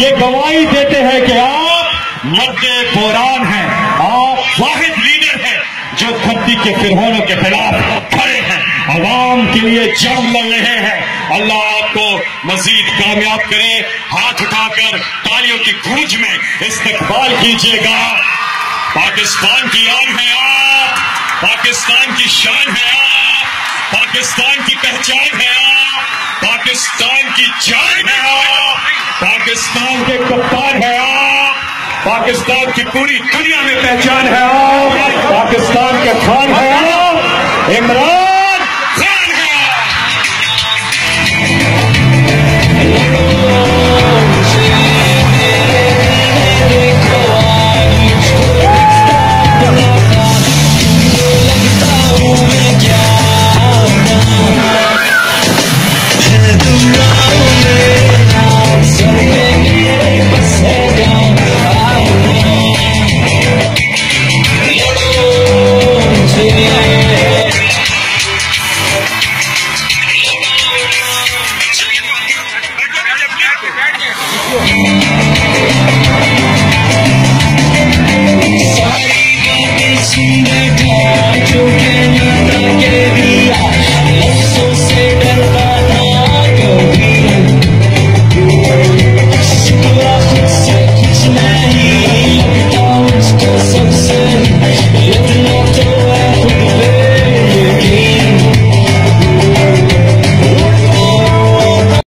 ये गवाही देते हैं कि आप मर्दे बोरान हैं, आप वाहिद लीडर हैं जो धरती के फिरौनों के खिलाफ खड़े हैं, आवाम के लिए जंग लड़ रहे हैं। अल्लाह आपको मजीद कामयाब करे। हाथ उठाकर तालियों की गूंज में इस्तकबाल कीजिएगा। पाकिस्तान की आन है आप, पाकिस्तान की शान है आप, पाकिस्तान की पहचान है आप, पाकिस्तान की जान है आप, पाकिस्तान के कप्तान है आप, पाकिस्तान की पूरी दुनिया में पहचान है आप, पाकिस्तान के खान है आप, इमरान खान है आप। सारी बातें सुन बैठा जो